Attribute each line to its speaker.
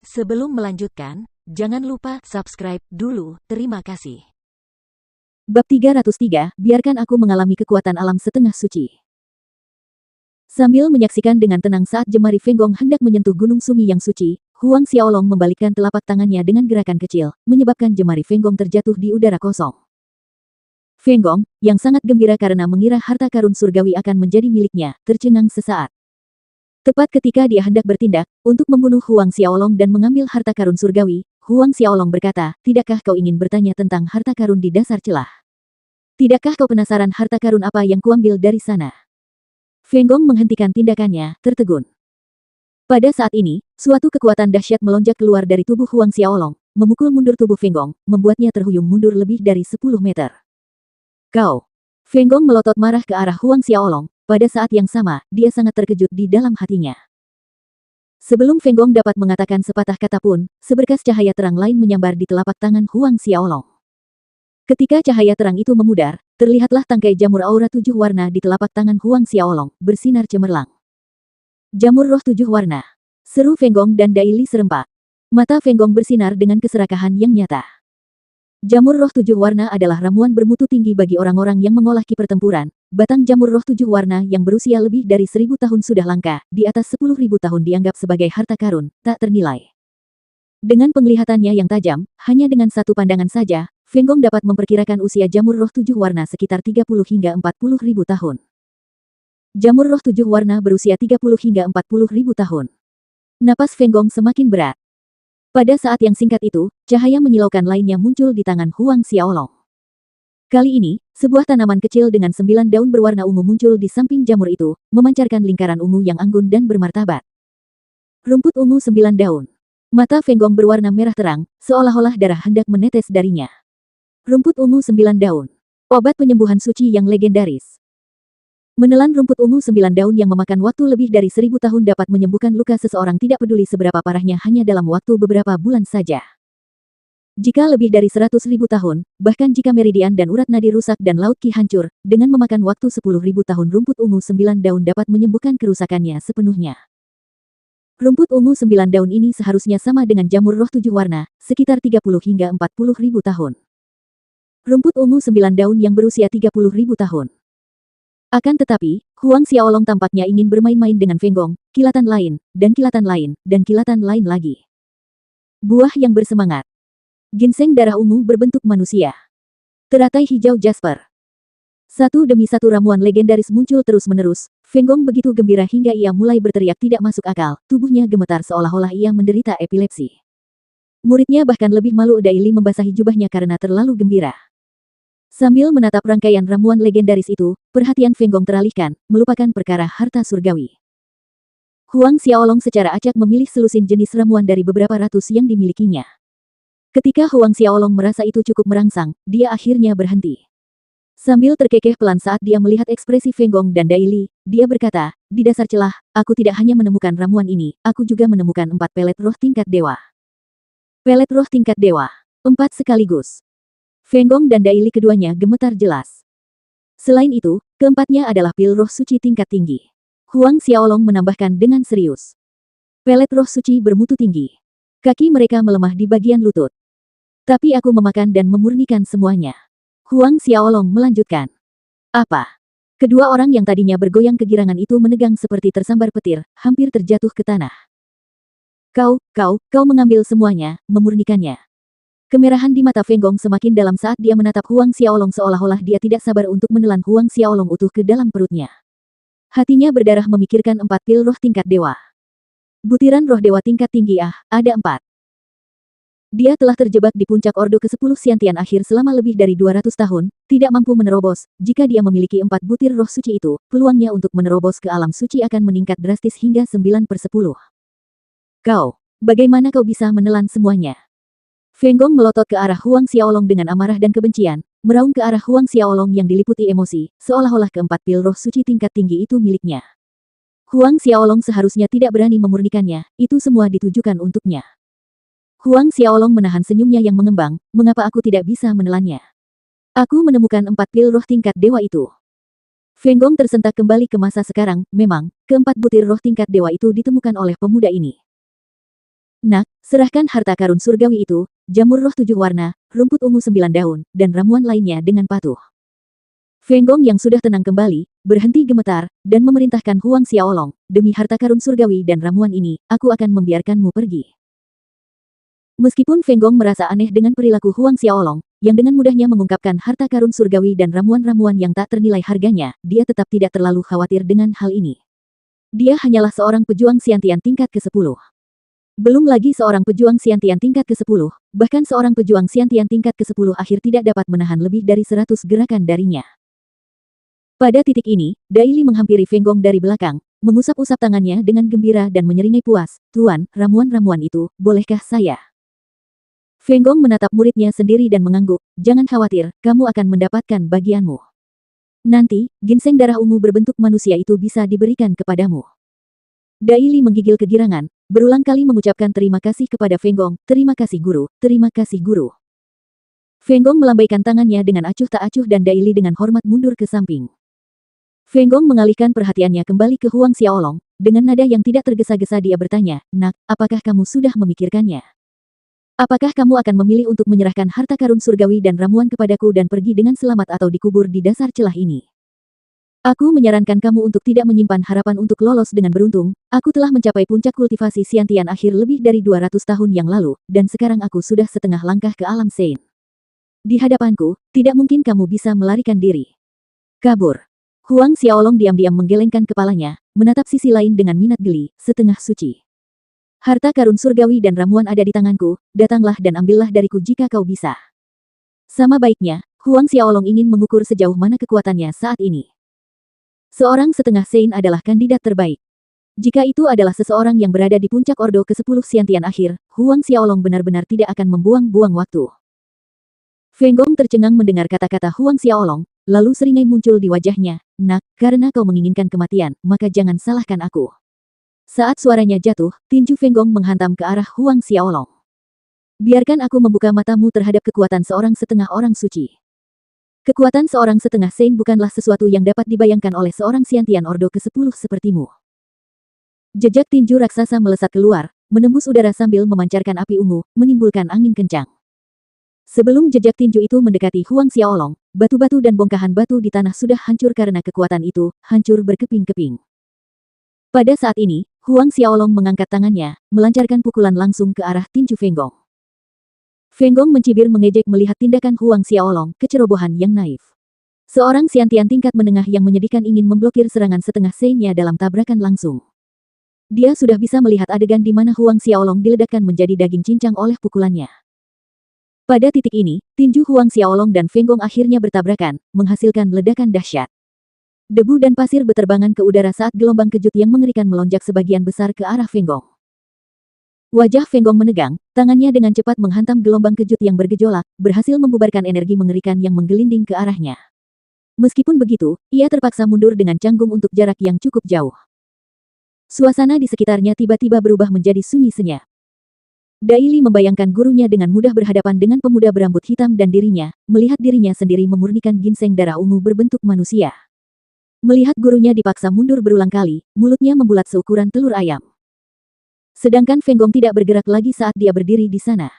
Speaker 1: Sebelum melanjutkan, jangan lupa subscribe dulu. Terima kasih.
Speaker 2: Bab 303, biarkan aku mengalami kekuatan alam setengah suci. Sambil menyaksikan dengan tenang saat jemari Feng Gong hendak menyentuh gunung Sumi yang suci, Huang Xiaolong membalikkan telapak tangannya dengan gerakan kecil, menyebabkan jemari Feng Gong terjatuh di udara kosong. Feng Gong, yang sangat gembira karena mengira harta karun surgawi akan menjadi miliknya, tercengang sesaat. Tepat ketika dia hendak bertindak untuk membunuh Huang Xiaolong dan mengambil harta karun surgawi, Huang Xiaolong berkata, "Tidakkah kau ingin bertanya tentang harta karun di dasar celah? Tidakkah kau penasaran harta karun apa yang kuambil dari sana?" Feng Gong menghentikan tindakannya, tertegun. Pada saat ini, suatu kekuatan dahsyat melonjak keluar dari tubuh Huang Xiaolong, memukul mundur tubuh Feng Gong, membuatnya terhuyung mundur lebih dari 10 meter. "Kau!" Feng Gong melotot marah ke arah Huang Xiaolong. Pada saat yang sama, dia sangat terkejut di dalam hatinya. Sebelum Feng Gong dapat mengatakan sepatah kata pun, seberkas cahaya terang lain menyambar di telapak tangan Huang Xiaolong. Ketika cahaya terang itu memudar, terlihatlah tangkai jamur aura 7 warna di telapak tangan Huang Xiaolong, bersinar cemerlang. "Jamur roh 7 warna!" seru Feng Gong dan Dai Li serempak. Mata Feng Gong bersinar dengan keserakahan yang nyata. Jamur roh 7 warna adalah ramuan bermutu tinggi bagi orang-orang yang mengolah ki pertempuran. Batang jamur roh 7 warna yang berusia lebih dari 1000 tahun sudah langka, di atas 10.000 tahun dianggap sebagai harta karun, tak ternilai. Dengan penglihatannya yang tajam, hanya dengan satu pandangan saja, Feng Gong dapat memperkirakan usia jamur roh 7 warna sekitar 30 hingga 40.000 tahun. Jamur roh 7 warna berusia 30 hingga 40.000 tahun. Napas Feng Gong semakin berat. Pada saat yang singkat itu, cahaya menyilaukan lainnya muncul di tangan Huang Xiaolong. Kali ini, sebuah tanaman kecil dengan 9 daun berwarna ungu muncul di samping jamur itu, memancarkan lingkaran ungu yang anggun dan bermartabat. Rumput ungu 9 daun. Mata Feng Gong berwarna merah terang, seolah-olah darah hendak menetes darinya. Rumput ungu 9 daun. Obat penyembuhan suci yang legendaris. Menelan rumput ungu 9 daun yang memakan waktu lebih dari 1000 tahun dapat menyembuhkan luka seseorang tidak peduli seberapa parahnya hanya dalam waktu beberapa bulan saja. Jika lebih dari 100.000 tahun, bahkan jika meridian dan urat nadi rusak dan laut ki hancur, dengan memakan waktu 10.000 tahun rumput ungu 9 daun dapat menyembuhkan kerusakannya sepenuhnya. Rumput ungu 9 daun ini seharusnya sama dengan jamur roh 7 warna, sekitar 30 hingga 40.000 tahun. Rumput ungu 9 daun yang berusia 30.000 tahun. Akan tetapi, Huang Xiaolong tampaknya ingin bermain-main dengan Feng Gong, kilatan lain, dan kilatan lain, dan kilatan lain lagi. Buah yang bersemangat. Ginseng darah ungu berbentuk manusia. Teratai hijau Jasper. Satu demi satu ramuan legendaris muncul terus-menerus. Feng Gong begitu gembira hingga ia mulai berteriak tidak masuk akal, tubuhnya gemetar seolah-olah ia menderita epilepsi. Muridnya bahkan lebih malu Dai Li membasahi jubahnya karena terlalu gembira. Sambil menatap rangkaian ramuan legendaris itu, perhatian Feng Gong teralihkan, melupakan perkara harta surgawi. Huang Xiaolong secara acak memilih selusin jenis ramuan dari beberapa ratus yang dimilikinya. Ketika Huang Xiaolong merasa itu cukup merangsang, dia akhirnya berhenti. Sambil terkekeh pelan saat dia melihat ekspresi Feng Gong dan Dai Li, dia berkata, "Di dasar celah, aku tidak hanya menemukan ramuan ini, aku juga menemukan 4 pelet roh tingkat dewa." Pelet roh tingkat dewa. 4 sekaligus. Feng Gong dan Dai Li keduanya gemetar jelas. Selain itu, keempatnya adalah pil roh suci tingkat tinggi. Huang Xiaolong menambahkan dengan serius. Pelet roh suci bermutu tinggi. Kaki mereka melemah di bagian lutut. Tapi aku memakan dan memurnikan semuanya. Huang Xiaolong melanjutkan. Apa? Kedua orang yang tadinya bergoyang kegirangan itu menegang seperti tersambar petir, hampir terjatuh ke tanah. Kau mengambil semuanya, memurnikannya. Kemerahan di mata Feng Gong semakin dalam saat dia menatap Huang Xiaolong seolah-olah dia tidak sabar untuk menelan Huang Xiaolong utuh ke dalam perutnya. Hatinya berdarah memikirkan 4 pil roh tingkat dewa. Butiran roh dewa tingkat tinggi ada 4. Dia telah terjebak di puncak Ordo ke-10 Xiantian akhir selama lebih dari 200 tahun, tidak mampu menerobos. Jika dia memiliki 4 butir roh suci itu, peluangnya untuk menerobos ke alam suci akan meningkat drastis hingga 9/10. Bagaimana kau bisa menelan semuanya? Feng Gong melotot ke arah Huang Xiaolong dengan amarah dan kebencian, meraung ke arah Huang Xiaolong yang diliputi emosi, seolah-olah keempat pil roh suci tingkat tinggi itu miliknya. Huang Xiaolong seharusnya tidak berani memurnikannya, itu semua ditujukan untuknya. Huang Xiaolong menahan senyumnya yang mengembang, mengapa aku tidak bisa menelannya? Aku menemukan 4 pil roh tingkat dewa itu. Feng Gong tersentak kembali ke masa sekarang, memang, keempat butir roh tingkat dewa itu ditemukan oleh pemuda ini. Nak, serahkan harta karun surgawi itu, jamur roh 7 warna, rumput ungu 9 daun, dan ramuan lainnya dengan patuh. Feng Gong yang sudah tenang kembali, berhenti gemetar, dan memerintahkan Huang Xiaolong, demi harta karun surgawi dan ramuan ini, aku akan membiarkanmu pergi. Meskipun Feng Gong merasa aneh dengan perilaku Huang Xiaolong, yang dengan mudahnya mengungkapkan harta karun surgawi dan ramuan-ramuan yang tak ternilai harganya, dia tetap tidak terlalu khawatir dengan hal ini. Dia hanyalah seorang pejuang Xiantian tingkat ke-10. Belum lagi seorang pejuang Xiantian tingkat ke-10, bahkan seorang pejuang Xiantian tingkat ke-10 akhir tidak dapat menahan lebih dari 100 gerakan darinya. Pada titik ini, Dai Li menghampiri Feng Gong dari belakang, mengusap-usap tangannya dengan gembira dan menyeringai puas, "Tuan, ramuan-ramuan itu, bolehkah saya?" Feng Gong menatap muridnya sendiri dan mengangguk, "Jangan khawatir, kamu akan mendapatkan bagianmu. Nanti, ginseng darah ungu berbentuk manusia itu bisa diberikan kepadamu." Dai Li menggigil kegirangan, berulang kali mengucapkan terima kasih kepada Feng Gong, "Terima kasih guru, terima kasih guru." Feng Gong melambaikan tangannya dengan acuh tak acuh dan Dai Li dengan hormat mundur ke samping. Feng Gong mengalihkan perhatiannya kembali ke Huang Xiaolong, dengan nada yang tidak tergesa-gesa dia bertanya, "Nak, apakah kamu sudah memikirkannya? Apakah kamu akan memilih untuk menyerahkan harta karun surgawi dan ramuan kepadaku dan pergi dengan selamat atau dikubur di dasar celah ini? Aku menyarankan kamu untuk tidak menyimpan harapan untuk lolos dengan beruntung. Aku telah mencapai puncak kultivasi Xiantian akhir lebih dari 200 tahun yang lalu, dan sekarang aku sudah setengah langkah ke alam Sein. Di hadapanku, tidak mungkin kamu bisa melarikan diri. Kabur." Huang Xiaolong diam-diam menggelengkan kepalanya, menatap sisi lain dengan minat geli, "Setengah suci. Harta karun surgawi dan ramuan ada di tanganku, datanglah dan ambillah dariku jika kau bisa." Sama baiknya, Huang Xiaolong ingin mengukur sejauh mana kekuatannya saat ini. Seorang setengah Sein adalah kandidat terbaik. Jika itu adalah seseorang yang berada di puncak Ordo ke-10 Xiantian akhir, Huang Xiaolong benar-benar tidak akan membuang-buang waktu. Feng Gong tercengang mendengar kata-kata Huang Xiaolong, lalu seringai muncul di wajahnya, "Nak, karena kau menginginkan kematian, maka jangan salahkan aku." Saat suaranya jatuh, tinju Feng Gong menghantam ke arah Huang Xiaolong. "Biarkan aku membuka matamu terhadap kekuatan seorang setengah orang suci. Kekuatan seorang setengah Sein bukanlah sesuatu yang dapat dibayangkan oleh seorang Xiantian Ordo ke-10 sepertimu." Jejak tinju raksasa melesat keluar, menembus udara sambil memancarkan api ungu, menimbulkan angin kencang. Sebelum jejak tinju itu mendekati Huang Xiaolong, batu-batu dan bongkahan batu di tanah sudah hancur karena kekuatan itu, hancur berkeping-keping. Pada saat ini, Huang Xiaolong mengangkat tangannya, melancarkan pukulan langsung ke arah tinju Feng Gong. Feng Gong mencibir mengejek melihat tindakan Huang Xiaolong, kecerobohan yang naif. Seorang Xiantian tingkat menengah yang menyedihkan ingin memblokir serangan setengah Sein-nya dalam tabrakan langsung. Dia sudah bisa melihat adegan di mana Huang Xiaolong diledakkan menjadi daging cincang oleh pukulannya. Pada titik ini, tinju Huang Xiaolong dan Feng Gong akhirnya bertabrakan, menghasilkan ledakan dahsyat. Debu dan pasir beterbangan ke udara saat gelombang kejut yang mengerikan melonjak sebagian besar ke arah Feng Gong. Wajah Feng Gong menegang, tangannya dengan cepat menghantam gelombang kejut yang bergejolak, berhasil membubarkan energi mengerikan yang menggelinding ke arahnya. Meskipun begitu, ia terpaksa mundur dengan canggung untuk jarak yang cukup jauh. Suasana di sekitarnya tiba-tiba berubah menjadi sunyi senyap. Dai Li membayangkan gurunya dengan mudah berhadapan dengan pemuda berambut hitam dan dirinya, melihat dirinya sendiri memurnikan ginseng darah ungu berbentuk manusia. Melihat gurunya dipaksa mundur berulang kali, mulutnya membulat seukuran telur ayam. Sedangkan Feng Gong tidak bergerak lagi saat dia berdiri di sana.